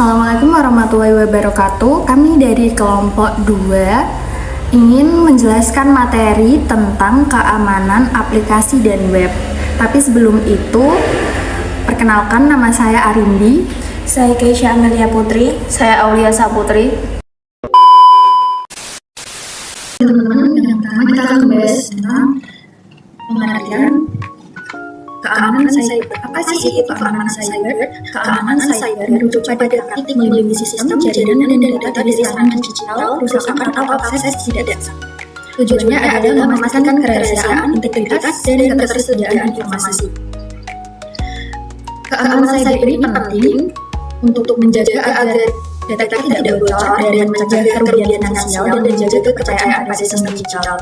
Assalamualaikum warahmatullahi wabarakatuh. Kami dari kelompok 2 ingin menjelaskan materi tentang keamanan aplikasi dan web. Tapi sebelum itu, perkenalkan, nama saya Arindi. Saya Keisha Amelia Putri. Saya Aulia Saputri. Teman-teman, yang pertama kita akan membahas tentang pengertian keamanan cyber. Apa sih itu keamanan cyber? Keamanan cyber merujuk pada praktik melindungi sistem, jaringan, dan data dari serangan digital, kerusakan atau akses tidak data. Tujuannya adalah memastikan kerahasiaan, integritas, dan ketersediaan informasi. Keamanan cyber ini penting untuk menjaga agar data tidak bocor dan mencegah kerugian finansial dan menjaga kepercayaan pada sistem digital.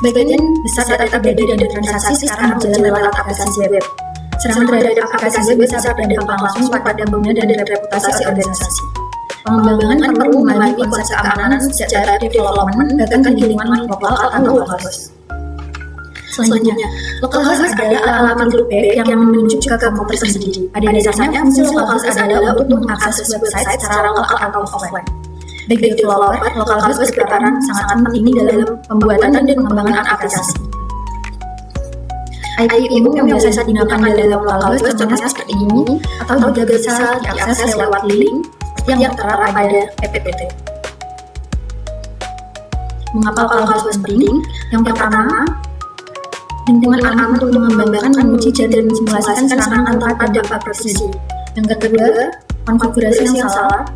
Sebagian besar data pribadi dan transaksi sekarang berjalan lewat aplikasi web. Serangan terhadap aplikasi web bisa berdampak langsung pada pengguna dan reputasi organisasi. Pengembangan perlu memiliki konsep keamanan secara development, bahkan di lingkungan lokal atau localhost. Selanjutnya, localhost adalah alamat loopback yang menunjuk ke komputer sendiri. Pada dasarnya, fungsi localhost adalah untuk mengakses website secara lokal atau offline. Bagi developer, localhost berperan sangat penting dalam pembuatan dan pengembangan aplikasi. IP umum yang biasa digunakan dalam localhost contohnya seperti ini, atau juga bisa diakses lewat link yang tertera pada PPT. Mengapa localhost penting? Yang pertama, lingkungan aman untuk mengembangkan, menguji, dan simulasikan serangan tanpa dampak presisi. Yang kedua, konfigurasi yang salah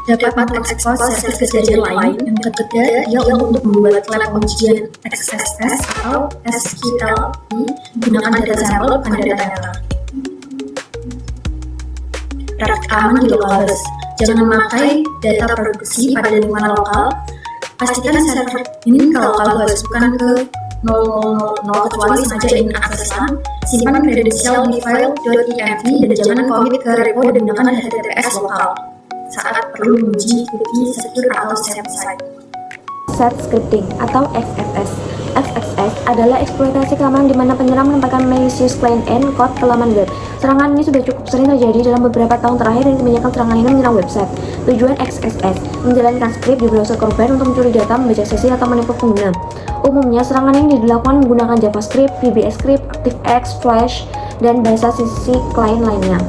dapat mengekspos server ke jaringan lain. Yang ketiga, dia untuk membuat lab ujian XSS atau SQL menggunakan data sampel bukan data nyata. Praktik aman di localhost. Jangan memakai data produksi pada lingkungan lokal. Pastikan server ini ke localhost, bukan ke 000 kecuali sengaja ingin aksesan. Simpan kredensial di file .env dan jangan commit ke repo dan gunakan HTTPS lokal saat perlu menguji cookie secure atau safe site. Set scripting atau XSS. XSS adalah eksploitasi keamanan di mana penyerang menempatkan malicious client-end code ke laman web. Serangan ini sudah cukup sering terjadi dalam beberapa tahun terakhir dan kebanyakan serangan ini menyerang website. Tujuan XSS menjalankan script di browser korban untuk mencuri data, membaca sesi, atau menipu pengguna. Umumnya serangan ini dilakukan menggunakan JavaScript, VBScript, ActiveX, Flash, dan bahasa sisi klien lainnya.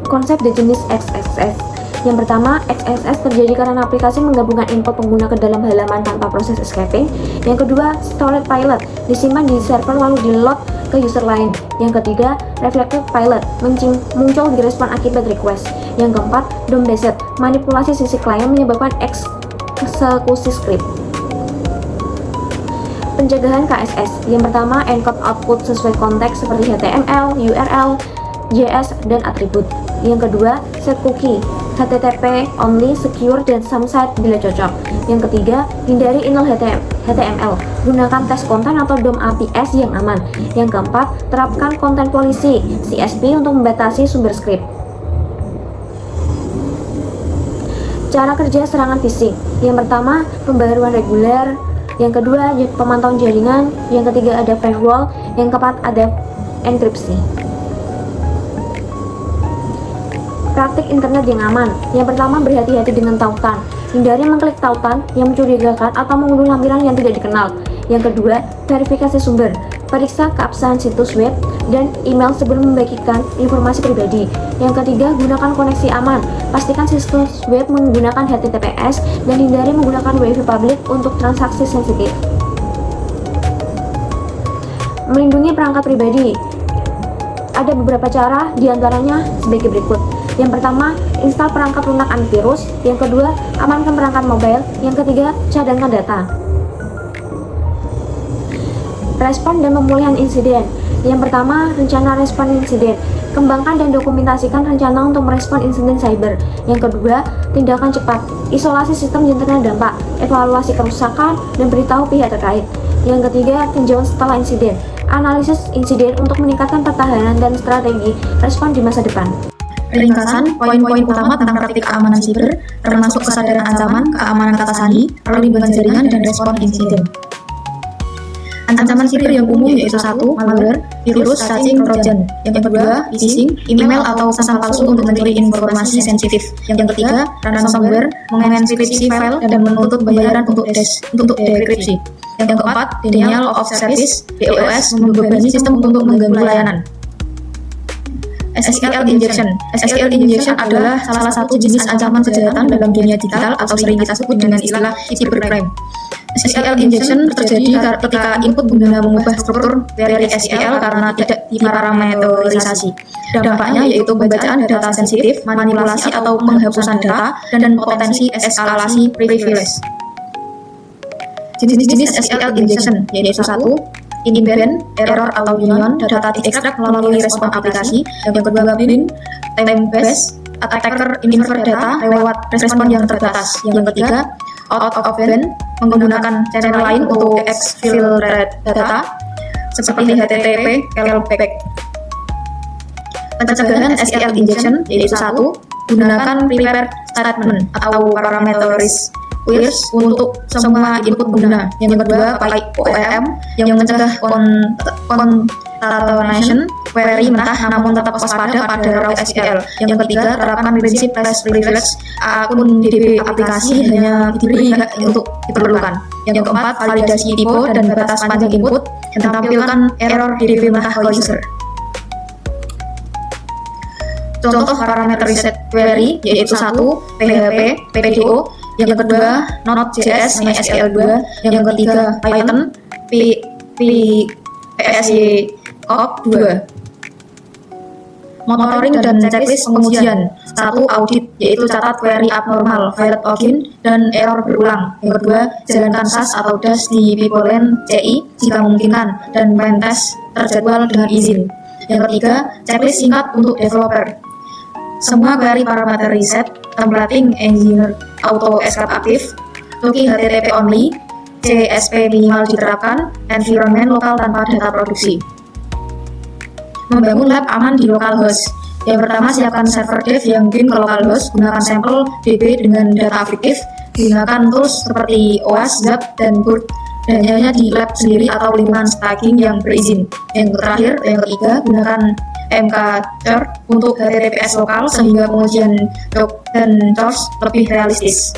Konsep dan jenis XSS. Yang pertama, XSS terjadi karena aplikasi menggabungkan input pengguna ke dalam halaman tanpa proses escaping. Yang kedua, stored pilot, disimpan di server lalu di-load ke user lain. Yang ketiga, reflective pilot, muncul di respon akibat request. Yang keempat, DOM-based, manipulasi sisi klien menyebabkan eksekusi script. Pencegahan KSS. Yang pertama, encode output sesuai konteks seperti HTML, URL, JS, dan atribut. Yang kedua, set cookie, HTTP only, secure, dan some site bila cocok. Yang ketiga, hindari inline HTML, gunakan tes konten atau DOM APS yang aman. Yang keempat, terapkan konten policy, CSP, untuk membatasi sumber script. Cara kerja serangan phishing. Yang pertama, pembaruan reguler. Yang kedua, pemantauan jaringan. Yang ketiga, ada firewall. Yang keempat, ada enkripsi. Praktik internet yang aman. Yang pertama, berhati-hati dengan tautan. Hindari mengklik tautan yang mencurigakan atau mengunduh lampiran yang tidak dikenal. Yang kedua, verifikasi sumber. Periksa keabsahan situs web dan email sebelum membagikan informasi pribadi. Yang ketiga, gunakan koneksi aman. Pastikan situs web menggunakan HTTPS dan hindari menggunakan WiFi publik untuk transaksi sensitif. Melindungi perangkat pribadi. Ada beberapa cara, diantaranya sebagai berikut. Yang pertama, install perangkat lunak antivirus. Yang kedua, amankan perangkat mobile. Yang ketiga, cadangkan data. Respon dan pemulihan insiden. Yang pertama, rencana respon insiden. Kembangkan dan dokumentasikan rencana untuk merespon insiden cyber. Yang kedua, tindakan cepat. Isolasi sistem yang terkena dampak. Evaluasi kerusakan dan beritahu pihak terkait. Yang ketiga, tinjauan setelah insiden. Analisis insiden untuk meningkatkan pertahanan dan strategi respon di masa depan. Ringkasan, poin-poin utama tentang praktik keamanan siber, termasuk kesadaran ancaman, keamanan kata sandi, perlindungan jaringan, dan respon insiden. Ancaman siber yang umum yaitu 1. Malware, virus, cacing, trojan. Yang kedua, phishing, email atau pesan palsu untuk mencuri informasi sensitif. Yang ketiga, ransomware, mengenkripsi file dan menuntut bayaran untuk dekripsi. Yang keempat, denial of service, DOS, membebani sistem untuk mengganggu layanan. SQL injection. SQL injection adalah salah satu jenis ancaman kejahatan dalam dunia digital atau sering kita sebut dengan istilah cybercrime. SQL injection terjadi ketika input guna mengubah struktur query SQL karena tidak diparameterisasi. Dampaknya yaitu pembacaan data sensitif, manipulasi atau penghapusan data, dan potensi eskalasi privilege. Jenis-jenis SQL injection yaitu 1. Inbound error atau union, data diekstrak melalui respon aplikasi. Yang kedua, bin time based, attacker invert data lewat respon yang terbatas. Yang ketiga, out of band, menggunakan channel lain untuk exfil data seperti HTTP callback. Pencegahan SQL injection yaitu 1. Gunakan prepare statement atau parameterized queries untuk semua input guna. Yang kedua, pakai OEM yang mencegah concatenation query mentah namun tetap waspada pada raw SQL. Yang ketiga, terapkan prinsip less privilege, akun DB aplikasi hanya diberi hak untuk diperlukan. Yang keempat, validasi tipe dan batas panjang input dan tampilkan error DB mentah ke user. Contoh parameterized query yaitu 1. PHP, PDO. Yang kedua, Node.js, MySQL 2. Yang ketiga, Python, PSY Corp 2. Monitoring dan checklist pengujian. 1. Audit, yaitu catat query abnormal, violate login, dan error berulang. Yang kedua, jalankan SAS atau DAS di Pipeline CI jika memungkinkan, dan pentest terjadwal dengan izin. Yang ketiga, checklist singkat untuk developer. Semua query parameter reset, templating engineer auto escape aktif, looking HTTP only, CSP minimal diterapkan, environment lokal tanpa data produksi. Membangun lab aman di localhost. Yang pertama, siapkan server dev yang bin ke localhost, gunakan sampel DB dengan data fiktif, gunakan tools seperti OAS, Zap, dan Burp, dan hanya di lab sendiri atau lingkungan staging yang berizin. Yang terakhir, yang ketiga, gunakan MKChar untuk HTTPS lokal sehingga pengujian log dan source lebih realistis.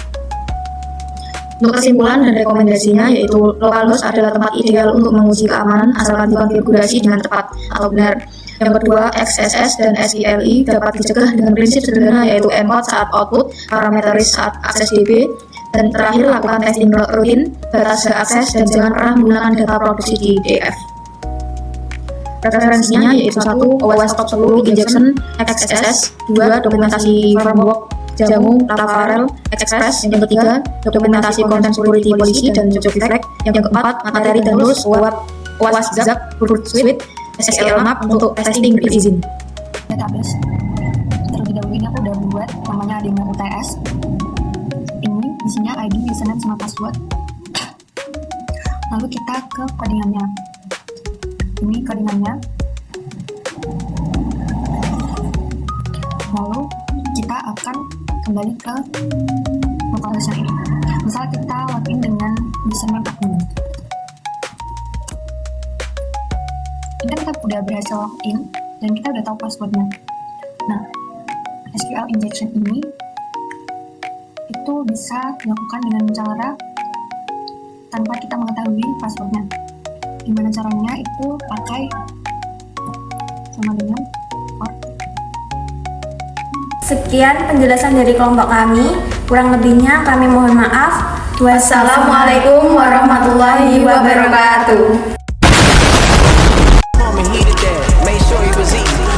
Untuk kesimpulan dan rekomendasinya yaitu localhost adalah tempat ideal untuk menguji keamanan asalkan dikonfigurasi dengan tepat atau benar. Yang kedua, XSS dan SQLi dapat dicegah dengan prinsip sederhana yaitu encode saat output, parameteris saat akses DB, dan terakhir lakukan testing rutin, batas akses, dan jangan pernah menggunakan data produksi di DF. Referensinya yaitu 1. OWASP Top 10 Injection XSS, 2. Dokumentasi framework Jamu, Rafael, Express. Yang ketiga, dokumentasi konten security polisi dan Jobiflex. Yang keempat, materi dan tools OWASP Zap, Burp Suite, SQL Map untuk testing berizin. Database. Terlebih dahulu ini aku udah buat namanya Ademo UTS. Ini isinya ID, username, sama password. Lalu kita ke codingannya. Ini codingannya. Lalu kita akan kembali ke localhost ini. Misal kita login dengan username admin. Ini kita udah berhasil login dan kita udah tahu passwordnya. Nah, SQL injection ini itu bisa dilakukan dengan cara tanpa kita mengetahui passwordnya. Gimana caranya? Itu pakai sama dengan port. Sekian penjelasan dari kelompok kami. Kurang lebihnya kami mohon maaf. Wassalamualaikum warahmatullahi wabarakatuh.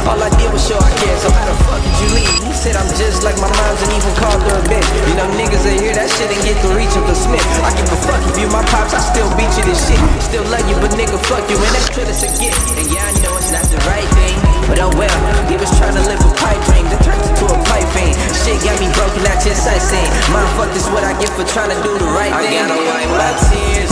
All I did was show I care, so how the fuck did you leave? He said I'm just like my mom's and even called her a bitch. You know niggas that hear that shit and get the reach of the Smith. I give a fuck if you my pops, I still beat you this shit. Still love you, but nigga fuck you, and that's Twitter again. And yeah, I know it's not the right thing, but oh well. He was trying to live a pipe dream that turned into a pipe fiend. Shit got me broken out your sight saying, man, fuck this what I get for trying to do the right thing. I gotta wipe my tears.